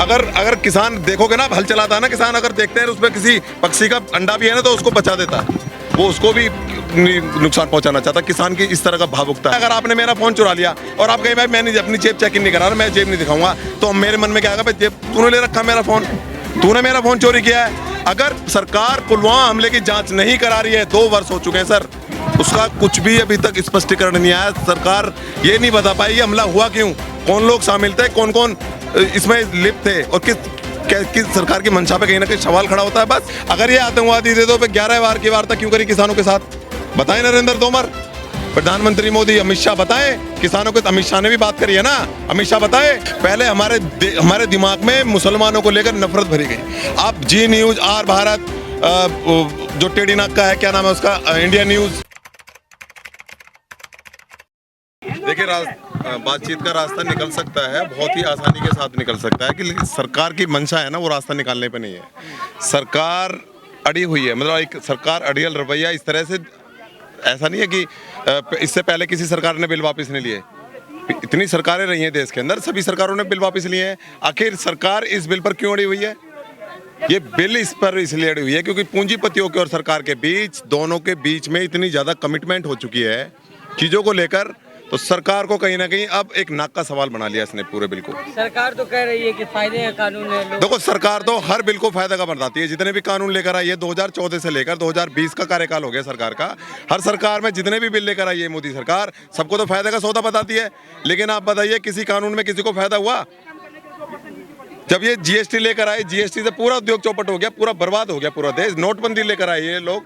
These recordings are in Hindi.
अगर अगर किसान देखोगे ना, हल चलाता है ना किसान, अगर देखते हैं उसमें किसी पक्षी का अंडा भी है ना तो उसको बचा देता है, वो उसको भी नुकसान पहुंचाना चाहता। किसान की इस तरह का भावुकता है। अगर आपने मेरा फोन चुरा लिया और आप कहीं भाई मैं नहीं अपनी जेब चेक इन नहीं करा रहा, मैं जेब नहीं दिखाऊंगा, तो मेरे मन में क्या आएगा, भाई जेब तूने ले रखा मेरा फोन, तूने मेरा फोन चोरी किया है। अगर सरकार पुलवामा हमले की जांच नहीं करा रही है, 2 वर्ष हो चुके हैं सर, उसका कुछ भी अभी तक स्पष्टीकरण नहीं आया। सरकार ये नहीं बता पाई हमला हुआ क्यों, कौन लोग शामिल थे, कौन कौन इसमें लिप्त थे और किस सरकार की मंशा पे कहीं ना कहीं सवाल खड़ा होता है। बस अगर ये आतंकवादी थे तो 11 बार की वार्ता क्यों करी किसानों के साथ, बताएं नरेंद्र तोमर, प्रधानमंत्री मोदी, अमित शाह बताएं किसानों के। अमित शाह ने भी बात करी है ना, अमित शाह बताएं। पहले हमारे दिमाग में मुसलमानों को लेकर नफरत भरी गई। आप जी न्यूज, आर भारत, जो टेढ़ी नाक का है, क्या नाम है उसका, इंडिया न्यूज। देखिए बातचीत का रास्ता निकल सकता है, बहुत ही आसानी के साथ निकल सकता है, कि सरकार की मंशा है ना वो रास्ता निकालने पे नहीं है। सरकार अड़ी हुई है, मतलब एक सरकार अड़ियल रवैया इस तरह से, ऐसा नहीं है कि इससे पहले किसी सरकार ने बिल वापस नहीं लिए। इतनी सरकारें रही हैं देश के अंदर, सभी सरकारों ने बिल वापस लिए हैं। आखिर सरकार इस बिल पर क्यों अड़ी हुई है? ये बिल इस पर इसलिए अड़ी हुई है क्योंकि पूंजीपतियों के और सरकार के बीच, दोनों के बीच में इतनी ज़्यादा कमिटमेंट हो चुकी है चीज़ों को लेकर, तो सरकार को कहीं ना कहीं अब एक नाक का सवाल बना लिया इसने पूरे बिल को। सरकार तो कह रही है कि फायदे का कानून है। देखो सरकार तो हर बिल को फायदा का बताती है। जितने भी कानून लेकर आई है, 2014 से लेकर 2020 का कार्यकाल हो गया सरकार का, हर सरकार में जितने भी बिल लेकर आई है मोदी सरकार, सबको तो फायदे का सौदा बताती है। लेकिन आप बताइए किसी कानून में किसी को फायदा हुआ? जब ये जीएसटी लेकर आए, जीएसटी से पूरा उद्योग चौपट हो गया, पूरा बर्बाद हो गया पूरा देश। नोटबंदी लेकर आए ये लोग,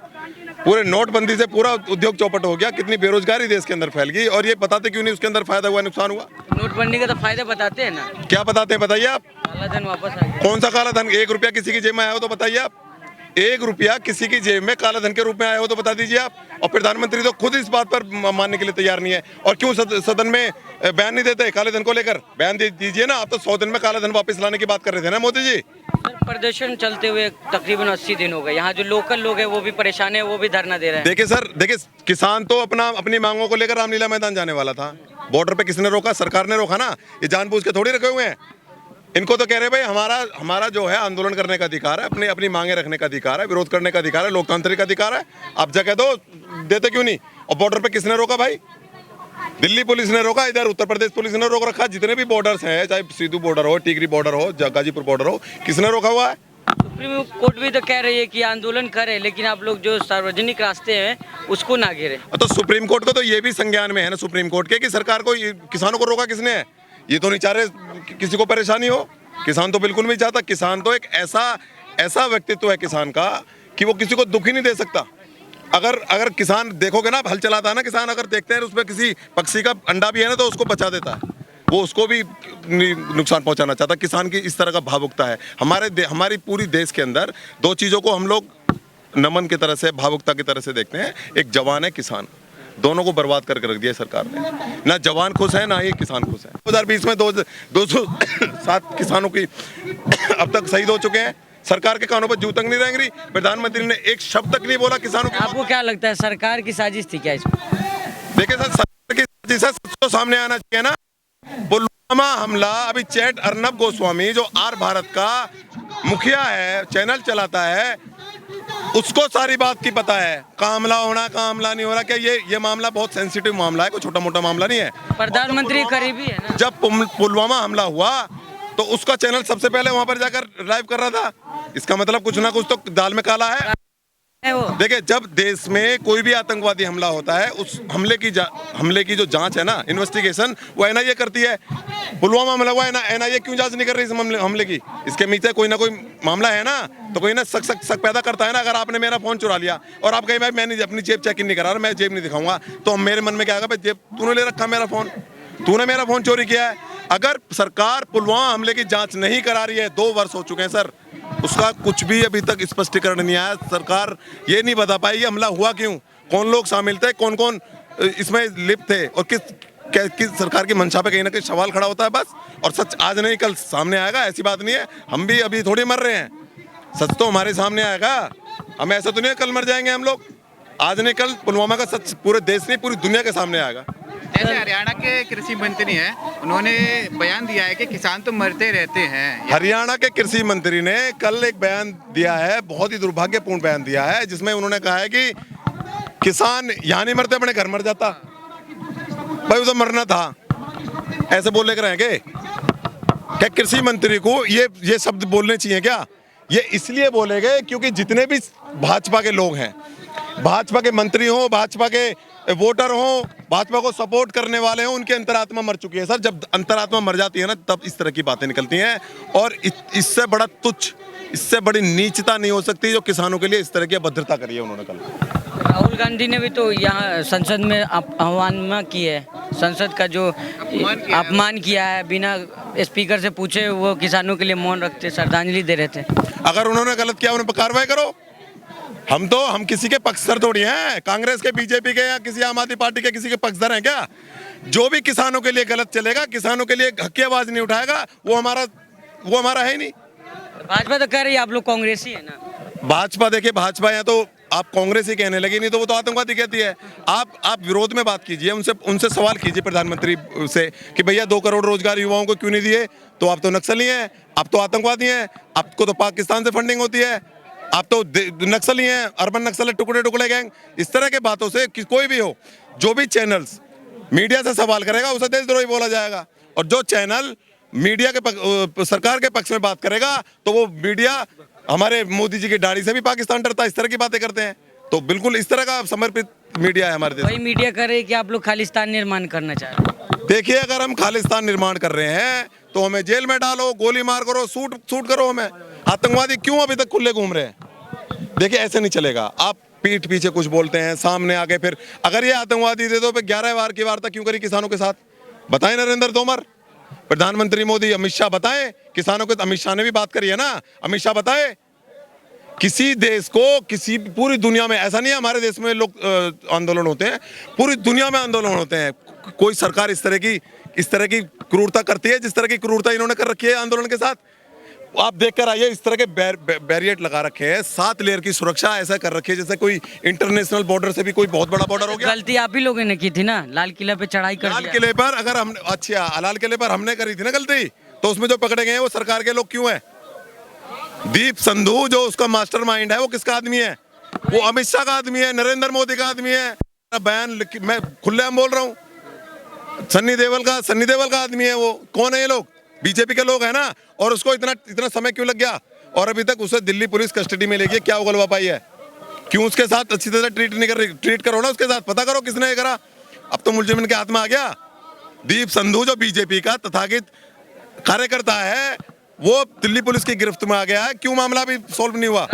पूरे नोटबंदी से पूरा उद्योग चौपट हो गया, कितनी बेरोजगारी देश के अंदर फैल गई, और ये बताते क्यों नहीं उसके अंदर फायदा हुआ, नुकसान हुआ? नोटबंदी का तो फायदा बताते हैं ना। क्या बताते हैं बताइए आप? काला धन वापस आ गया। कौन सा काला धन? 1 रुपया किसी की जेब में आया हो तो बताइए आप। 1 रुपया किसी की जेब में काला धन के रूप में आया हो तो बता दीजिए आप। और प्रधानमंत्री तो खुद इस बात पर मानने के लिए तैयार नहीं है। और क्यों सदन में बयान नहीं देते काले धन को लेकर? बयान दीजिए ना। आप तो 100 दिन में काला धन वापस लाने की बात कर रहे थे ना मोदी जी। प्रदर्शन चलते हुए तकरीबन 80 दिन हो गए। यहाँ जो लोकल लोग हैं वो भी परेशान है, वो भी धरना दे रहे हैं। देखिए सर, देखिए किसान तो अपनी मांगों को लेकर रामलीला मैदान जाने वाला था। बॉर्डर पे किसने रोका? सरकार ने रोका ना। ये जानबूझ के थोड़ी रखे हुए हैं। इनको तो कह रहे भाई हमारा जो है आंदोलन करने का अधिकार है, अपनी मांगे रखने का अधिकार है, विरोध करने का अधिकार है, लोकतांत्रिक अधिकार है। आप जगह दो, देते क्यों नहीं? और बॉर्डर पे किसने रोका भाई? दिल्ली पुलिस ने रोका, इधर उत्तर प्रदेश पुलिस ने रोक रखा। जितने भी बॉर्डर्स हैं, चाहे सीधू बॉर्डर हो, टिकरी बॉर्डर हो, गाजीपुर बॉर्डर हो, किसने रोका हुआ है? सुप्रीम कोर्ट भी तो कह रही है कि आंदोलन करें, लेकिन आप लोग जो सार्वजनिक रास्ते हैं उसको ना घेरे। तो सुप्रीम कोर्ट को तो ये भी संज्ञान में है ना, सुप्रीम कोर्ट के, कि सरकार को, किसानों को रोका किसने है? ये तो नहीं चाह रहे किसी को परेशानी हो। किसान तो बिल्कुल नहीं चाहता। किसान तो एक ऐसा व्यक्तित्व है किसान का कि वो किसी को दुख ही नहीं दे सकता। अगर किसान देखोगे ना, हल चलाता है ना किसान, अगर देखते हैं उसमें किसी पक्षी का अंडा भी है ना तो उसको बचा देता है, वो उसको भी नुकसान पहुंचाना चाहता। किसान की इस तरह का भावुकता है। हमारी पूरी देश के अंदर 2 चीज़ों को हम लोग नमन की तरह से, भावुकता की तरह से देखते हैं। एक जवान है, किसान। दोनों को बर्बाद करके रख दिया सरकार ने। ना जवान खुश है, ना ही किसान खुश है। 2020 में 207 किसानों की अब तक शहीद हो चुके हैं। सरकार के कानों पर जू तक नहीं रेंग रही। प्रधानमंत्री ने एक शब्द तक नहीं बोला किसानों की। आपको क्या लगता है सरकार की साजिश थी क्या इसमें? देखिए सर, सरकार की साजिश है, सच तो सामने आना चाहिए ना। पुलवामा हमला, अभी चैट अर्नब गोस्वामी जो आर भारत का मुखिया है, चैनल चलाता है, उसको सारी बात की पता है। कहाँ हमला होना, कहाँ हमला नहीं हो रहा। क्या ये मामला बहुत सेंसिटिव मामला है, कोई छोटा मोटा मामला नहीं है। प्रधानमंत्री करीबी है ना। जब पुलवामा हमला हुआ तो उसका चैनल सबसे पहले वहां पर जाकर लाइव कर रहा था। इसका मतलब कुछ ना कुछ तो दाल में काला है। देखिए, जब देश में कोई भी आतंकवादी हमला होता है, उस हमले की जो जांच है ना, इन्वेस्टिगेशन, वो एनआईए करती है। पुलवामा हमला हुआ है ना, एनआईए क्यों जांच नहीं कर रही इस हमले की? इसके नीचे कोई ना कोई मामला है ना, तो कोई ना शक पैदा करता है ना। अगर आपने मेरा फोन चुरा लिया और आप कहीं भाई मैं नहीं अपनी जेब चेक इन नहीं करा रहा, मैं जेब नहीं दिखाऊंगा, तो मेरे मन में क्या आएगा, भाई जेब तूने ले रखा मेरा फोन, तूने मेरा फोन चोरी किया है। अगर सरकार पुलवामा हमले की जांच नहीं करा रही है, 2 वर्ष हो चुके हैं सर, उसका कुछ भी अभी तक स्पष्टीकरण नहीं आया। सरकार ये नहीं बता पाई हमला हुआ क्यों, कौन लोग शामिल थे, कौन कौन इसमें लिप्त थे, और किस सरकार की मंशा पे कहीं ना कहीं सवाल खड़ा होता है बस। और सच आज नहीं कल सामने आएगा, ऐसी बात नहीं है। हम भी अभी थोड़ी मर रहे हैं, सच तो हमारे सामने आएगा। हम ऐसा तो नहीं है कल मर जाएंगे हम लोग। आज नहीं कल पुलवामा का सच पूरे देश नहीं, पूरी दुनिया के सामने आएगा। जैसे हरियाणा के कृषि मंत्री हैं, उन्होंने बयान दिया है कि किसान तो मरते रहते हैं। हरियाणा के कृषि मंत्री ने कल एक बयान दिया है, बहुत ही दुर्भाग्यपूर्ण बयान दिया है, जिसमें उन्होंने कहा है कि किसान यहाँ नहीं मरते, अपने घर मर जाता। भाई उसे मरना था, ऐसे बोल लेकर रहेंगे क्या? कृषि मंत्री को ये शब्द बोलने चाहिए क्या? ये इसलिए बोले गए क्योंकि जितने भी भाजपा के लोग हैं, भाजपा के मंत्री हों, भाजपा के वोटर हों, भाजपा को सपोर्ट करने वाले हों, उनकी अंतरात्मा मर चुकी है सर। जब अंतरात्मा मर जाती है ना, तब इस तरह की बातें निकलती हैं। और इससे बड़ा तुच्छ, इससे बड़ी नीचता नहीं हो सकती जो किसानों के लिए इस तरह की अभद्रता करी है उन्होंने कल। राहुल गांधी ने भी तो यहाँ संसद में अवमानना की है, संसद का जो अपमान किया है, बिना स्पीकर से पूछे वो किसानों के लिए मौन रखते, श्रद्धांजलि दे रहे थे। अगर उन्होंने गलत किया, उन पर कार्रवाई करो। हम किसी के पक्षधर थोड़ी हैं, कांग्रेस के, बीजेपी के या किसी आम आदमी पार्टी के किसी के पक्षधर हैं क्या? जो भी किसानों के लिए गलत चलेगा, किसानों के लिए हक की आवाज नहीं उठाएगा, वो हमारा है ही नहीं। भाजपा तो कह रही है आप लोग कांग्रेसी है ना। भाजपा, देखिए भाजपा या तो आप कांग्रेस ही कहने लगी, नहीं तो वो तो आतंकवादी कहती है। आप विरोध में बात कीजिए, उनसे सवाल कीजिए प्रधानमंत्री से कि भैया 2 करोड़ रोजगार युवाओं को क्यों नहीं दिए? तो आप तो नक्सली हैं, आप तो आतंकवादी हैं, आपको तो पाकिस्तान से फंडिंग होती है, आप तो नक्सली हैं, अर्बन नक्सल, टुकड़े टुकड़े गैंग। इस तरह के बातों से कोई भी हो, जो भी चैनल्स मीडिया से सवाल करेगा उसे देशद्रोही बोला जाएगा। और जो चैनल मीडिया के सरकार के पक्ष में बात करेगा तो वो मीडिया हमारे मोदी जी की दाढ़ी से भी पाकिस्तान डरता है, इस तरह की बातें करते हैं। तो बिल्कुल इस तरह का समर्पित मीडिया है हमारे देश। वही मीडिया कर रही है कि आप लोग खालिस्तान निर्माण करना चाह रहे हैं। देखिए, अगर हम खालिस्तान निर्माण कर रहे हैं तो हमें जेल में डालो, गोली मार करो, शूट करो हमें। आतंकवादी क्यों अभी तक खुले घूम रहे हैं? देखिए, ऐसे नहीं चलेगा। आप पीठ पीछे कुछ बोलते हैं, सामने आके फिर अगर ये आतंकवादी दे दो, फिर 11 वार की वार्ता क्यों करी किसानों के साथ? बताएं नरेंद्र तोमर, प्रधानमंत्री मोदी, अमित शाह बताएं किसानों के। अमित शाह ने भी बात करी है ना, अमित शाह बताए। किसी देश को, किसी पूरी दुनिया में, ऐसा नहीं है हमारे देश में लोग आंदोलन होते हैं, पूरी दुनिया में आंदोलन होते हैं। कोई सरकार इस तरह की क्रूरता करती है जिस तरह की क्रूरता इन्होंने कर रखी है आंदोलन के साथ। आप देख कर आइए, इस तरह के बैरियर लगा रखे हैं, 7 लेयर की सुरक्षा ऐसा कर रखी है जैसे कोई इंटरनेशनल बॉर्डर से भी कोई बहुत बड़ा बॉर्डर हो गया। गलती आप ही लोगों ने की थी ना, लाल किला पे चढ़ाई कर लाल किले पर अगर हम, अच्छा लाल किले पर हमने करी थी ना गलती, तो उसमें जो पकड़े गए हैं वो सरकार के लोग क्यों है? दीप संधू जो उसका मास्टरमाइंड है, वो किसका आदमी है? वो अमित शाह का आदमी है, नरेंद्र मोदी का आदमी है। बयान मैं खुलेआम बोल रहा हूँ, सन्नी देओल का आदमी है वो। कौन है ये लोग? बीजेपी के लोग हैं ना। और उसको इतना समय क्यों लग गया और अभी तक उसे दिल्ली पुलिस कस्टडी में लेके क्या उगलवा पाई है? क्यों उसके साथ अच्छी तरह ट्रीट नहीं कर रही? ट्रीट करो ना उसके साथ, पता करो किसने ये करा। अब तो मुलजिम के हाथ में आ गया। दीप संधू जो बीजेपी का तथाकथित कार्यकर्ता है, वो दिल्ली पुलिस की गिरफ्त में आ गया है। क्यों मामला अभी सॉल्व नहीं हुआ?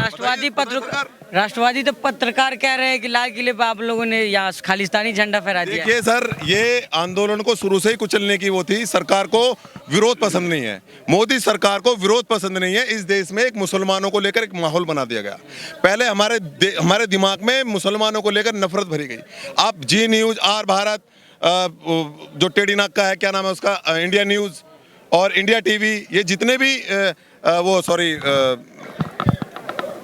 राष्ट्रवादी तो पत्रकार कह रहे हैं कि लाल किले पर आप लोगों ने यहाँ खालिस्तानी झंडा फहरा दिया। देखिए सर, ये आंदोलन को शुरू से ही कुचलने की वो थी। सरकार को विरोध पसंद नहीं है, मोदी सरकार को विरोध पसंद नहीं है। इस देश में एक मुसलमानों को लेकर एक माहौल बना दिया गया। पहले हमारे दिमाग में मुसलमानों को लेकर नफरत भरी गई। आप जी न्यूज, आर भारत, जो टेढ़ी नाक का है, क्या नाम है उसका, इंडिया न्यूज और इंडिया टीवी, ये जितने भी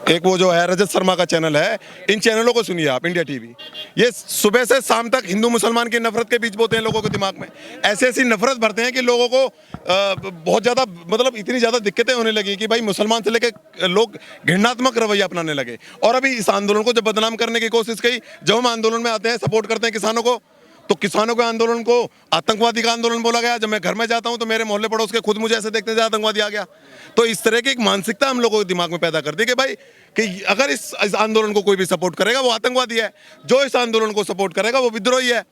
एक वो जो है रजत शर्मा का चैनल है, इन चैनलों को सुनिए आप, इंडिया टीवी। ये सुबह से शाम तक हिंदू मुसलमान की नफरत के बीच बोते हैं लोगों के दिमाग में। ऐसी नफरत भरते हैं कि लोगों को बहुत ज़्यादा, मतलब इतनी ज़्यादा दिक्कतें होने लगी कि भाई मुसलमान से लेकर लोग घृणात्मक रवैया अपनाने लगे। और अभी इस आंदोलन को जब बदनाम करने की कोशिश की, जब हम आंदोलन में आते हैं, सपोर्ट करते हैं किसानों को, तो किसानों के आंदोलन को आतंकवादी का आंदोलन बोला गया। जब मैं घर में जाता हूं तो मेरे मोहल्ले पड़ोस के खुद मुझे ऐसे देखते हैं आतंकवादी आ गया। तो इस तरह की एक मानसिकता हम लोगों के दिमाग में पैदा कर दी कि भाई कि अगर इस आंदोलन को कोई भी सपोर्ट करेगा वो आतंकवादी है, जो इस आंदोलन को सपोर्ट करेगा वो विद्रोही है।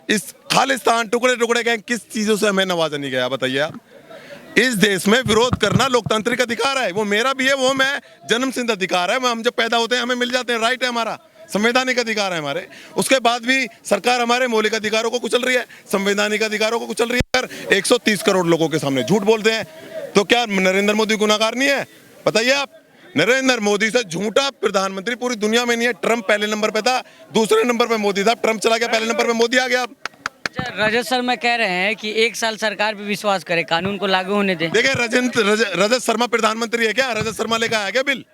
इस खालिस्तान टुकड़े टुकड़े गए, किस चीज़ों से हमें नवाजा नहीं गया बताइए आप? इस देश में विरोध करना लोकतांत्रिक अधिकार है, वो मेरा भी है, वो मैं जन्मसिद्ध अधिकार है। हम जब पैदा होते हैं हमें मिल जाते हैं, राइट है हमारा, संवैधानिक अधिकार है हमारे। उसके बाद भी सरकार हमारे मौलिक अधिकारों को कुचल रही है, संवैधानिक अधिकारों को कुचल रही है। 130 करोड़ लोगों के सामने झूठ बोलते हैं, तो क्या नरेंद्र मोदी गुनाहगार नहीं है? बताइए आप। नरेंद्र मोदी से झूठा प्रधानमंत्री पूरी दुनिया में नहीं है। ट्रंप पहले नंबर पे था, दूसरे नंबर पे मोदी था, ट्रंप चला गया, पहले नंबर पे मोदी आ गया। रजत शर्मा कह रहे हैं कि 1 साल सरकार पे विश्वास करे, कानून को लागू होने दे। देखिए रजत शर्मा प्रधानमंत्री है क्या? रजत शर्मा लेकर आया क्या बिल?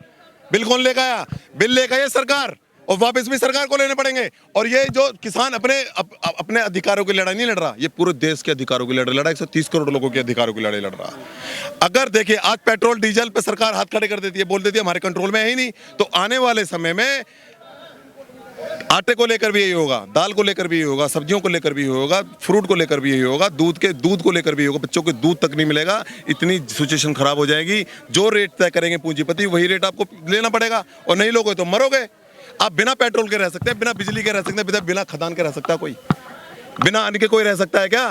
बिल कौन लेकर आया? बिल लेकर आया सरकार, और वापस भी सरकार को लेने पड़ेंगे। और ये जो किसान अपने अधिकारों की लड़ाई नहीं लड़ रहा, ये पूरे देश के अधिकारों की लड़ाई लड़ रहा है, 130 करोड़ लोगों के अधिकारों की लड़ाई लड़ रहा है। अगर देखिए आज पेट्रोल डीजल पे सरकार हाथ खड़े कर देती है, बोल देती है हमारे कंट्रोल में है ही नहीं, तो आने वाले समय में आटे को लेकर भी यही होगा, दाल को लेकर भी यही होगा, सब्जियों को लेकर भी यही होगा, फ्रूट को लेकर भी यही होगा, दूध को लेकर भी होगा, बच्चों को दूध तक नहीं मिलेगा, इतनी सिचुएशन खराब हो जाएगी। जो रेट तय करेंगे पूंजीपति वही रेट आपको लेना पड़ेगा, और नहीं लोगे तो मरोगे। आप बिना पेट्रोल के रह सकते हैं, बिना बिजली के रह सकते हैं, बिना खदान के रह सकता है कोई? बिना अन्न के कोई रह सकता है क्या?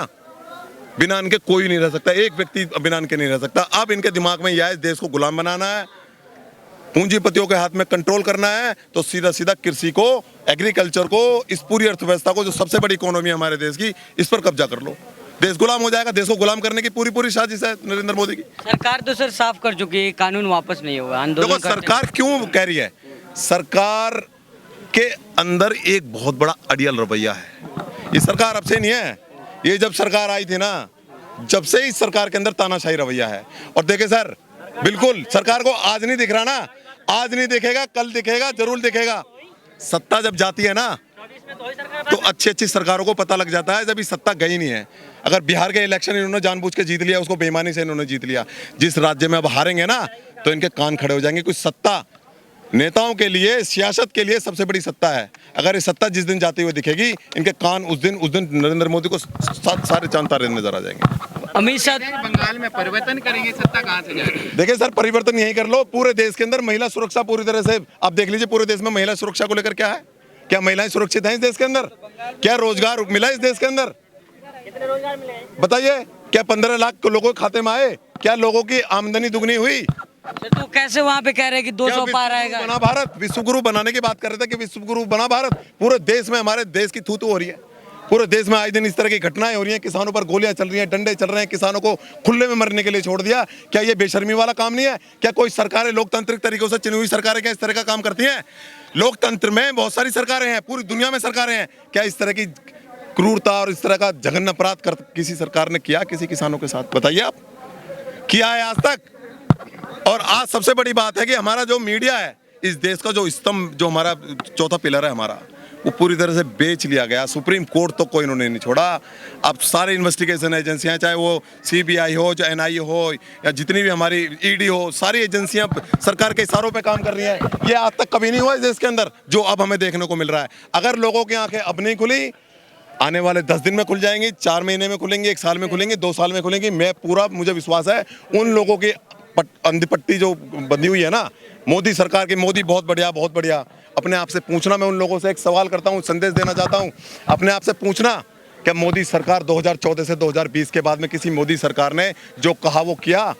बिना अन्न के कोई नहीं रह सकता, एक व्यक्ति बिना अन्न के नहीं रह सकता। अब इनके दिमाग में यह है देश को गुलाम बनाना है, पूंजीपतियों के हाथ में कंट्रोल करना है, तो सीधा सीधा कृषि को, एग्रीकल्चर को, इस पूरी अर्थव्यवस्था को, जो सबसे बड़ी इकोनॉमी है हमारे देश की, इस पर कब्जा कर लो। देश गुलाम हो जाएगा। देश को गुलाम करने की पूरी साजिश है नरेंद्र मोदी की। सरकार तो सर साफ कर चुकी है, कानून वापस नहीं होगा। देखो सरकार क्यों कह रही है, सरकार के अंदर एक बहुत बड़ा अड़ियल रवैया है। ये सरकार अब से नहीं है, ये जब सरकार आई थी ना, जब से इस सरकार के अंदर तानाशाही रवैया है। और देखे सर, बिल्कुल सरकार को आज नहीं दिख रहा ना, आज नहीं दिखेगा, कल दिखेगा, जरूर दिखेगा। सत्ता जब जाती है ना, तो अच्छी सरकारों को पता लग जाता है जब ये सत्ता गई नहीं है। अगर बिहार के इलेक्शन इन्होंने जानबूझ के जीत लिया, उसको बेईमानी से इन्होंने जीत लिया, जिस राज्य में अब हारेंगे ना, तो इनके कान खड़े हो जाएंगे। कुछ सत्ता नेताओं के लिए, सियासत के लिए सबसे बड़ी सत्ता है। अगर ये सत्ता जिस दिन जाती हुई दिखेगी, इनके कान उस दिन नरेंद्र मोदी को सारे चांद तारे नजर आ जाएंगे। अमित शाह बंगाल में परिवर्तन करेंगे, सत्ता कहाँ से जाएगी? देखिए सर, परिवर्तन यही कर लो। पूरे देश के अंदर महिला सुरक्षा पूरी तरह से आप देख लीजिए, पूरे देश में महिला सुरक्षा को लेकर क्या है? क्या महिलाएं सुरक्षित हैं इस देश के अंदर? क्या रोजगार मिला इस देश के अंदर? कितने रोजगार मिले? बताइए, क्या 15 लाख लोगों के खाते में आए? क्या लोगों की आमदनी दुगनी हुई? तो कैसे वहाँ पे कह रहे हैं कि 200 पार आएगा? बना भारत, विश्वगुरु बनाने की बात कर रहे थे कि विश्वगुरु बना भारत। पूरे देश में हमारे देश की थू-थू हो रही है। पूरे देश में आए दिन इस तरह की घटनाएं हो रही हैं, किसानों पर गोलियां चल रही हैं, डंडे चल रहे हैं, किसानों को खुले में मरने के लिए छोड़ दिया। क्या ये बेशर्मी वाला काम नहीं है? क्या कोई सरकारें लोकतांत्रिक तरीकों से चुनी हुई सरकारें क्या इस तरह का काम करती हैं? लोकतंत्र में बहुत सारी सरकारें हैं, पूरी दुनिया में सरकारें हैं। क्या इस तरह की क्रूरता और इस तरह का जघन्य अपराध किसी सरकार ने किया किसी किसानों के साथ? बताइए आप, किया है आज तक? और आज सबसे बड़ी बात है कि हमारा जो मीडिया है, इस देश का जो स्तंभ, जो हमारा चौथा पिलर है हमारा, वो पूरी तरह से बेच लिया गया। सुप्रीम कोर्ट तो कोई इन्होंने नहीं छोड़ा। अब सारे इन्वेस्टिगेशन एजेंसियां, चाहे वो सीबीआई हो, चाहे एनआईए हो, या जितनी भी हमारी ईडी हो, सारी एजेंसियां सरकार के इशारों पे काम कर रही हैं। ये आज तक कभी नहीं हुआ इस देश के अंदर, जो अब हमें देखने को मिल रहा है। अगर लोगों की आंखें अब नहीं खुली, आने वाले 10 दिन में खुल जाएंगी, 4 महीने में खुलेंगी, 1 साल में खुलेंगी, 2 साल में खुलेंगी। मुझे विश्वास है उन लोगों की अंधी पट्टी जो बंधी हुई है ना मोदी सरकार की, मोदी बहुत बढ़िया। अपने आप से पूछना, मैं उन लोगों से एक सवाल करता हूं, संदेश देना चाहता हूं, अपने आप से पूछना, क्या मोदी सरकार 2014 से 2020 के बाद में किसी मोदी सरकार ने जो कहा वो किया?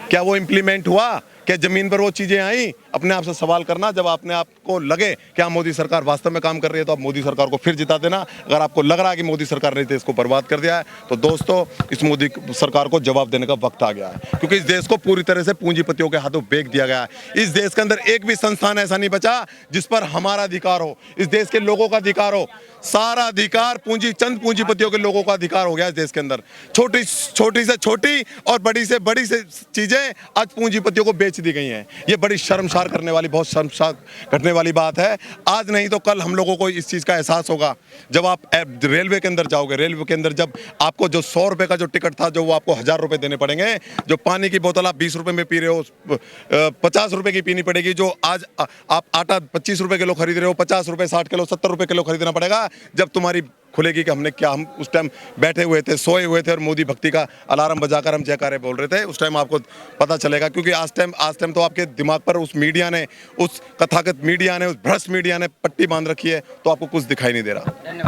क्या वो इम्प्लीमेंट हुआ? क्या जमीन पर वो चीजें आई? अपने आप से सवाल करना। जब अपने आप को लगे कि हाँ मोदी सरकार वास्तव में काम कर रही है, तो आप मोदी सरकार को फिर जिता देना। अगर आपको लग रहा है कि मोदी सरकार ने देश को बर्बाद कर दिया है, तो दोस्तों इस मोदी सरकार को जवाब देने का वक्त आ गया है, क्योंकि इस देश को पूरी तरह से पूंजीपतियों के हाथों बेच दिया गया है। इस देश के अंदर एक भी संस्थान ऐसा नहीं बचा जिस पर हमारा अधिकार हो, इस देश के लोगों का अधिकार हो। सारा अधिकार चंद पूंजीपतियों के लोगों का अधिकार हो गया इस देश के अंदर। छोटी से छोटी और बड़ी से बड़ी से चीजें आज पूंजीपतियों को बेच दी गई हैं। ये बड़ी शर्मसार करने वाली, बहुत शर्मसार घटने वाली बात है। आज नहीं तो कल हम लोगों को इस चीज़ का एहसास होगा। जब आप रेलवे के अंदर जाओगे, रेलवे के अंदर जब आपको जो 100 रुपये का जो टिकट था, जो वो आपको 1000 रुपये देने पड़ेंगे। जो पानी की बोतल आप 20 रुपये में पी रहे हो, 50 रुपये की पीनी पड़ेगी। जो आज आप आटा 25 रुपये किलो खरीद रहे हो, 50 रुपये, 60 किलो, 70 रुपये किलो खरीदना पड़ेगा। जब तुम्हारी खुलेगी कि हमने क्या, हम उस टाइम बैठे हुए थे, सोए हुए थे, और मोदी भक्ति का अलार्म बजाकर हम जयकारे बोल रहे थे, उस टाइम आपको पता चलेगा। क्योंकि आज टाइम तो आपके दिमाग पर उस मीडिया ने, उस कथाकथित मीडिया ने, उस भ्रष्ट मीडिया ने पट्टी बांध रखी है, तो आपको कुछ दिखाई नहीं दे रहा।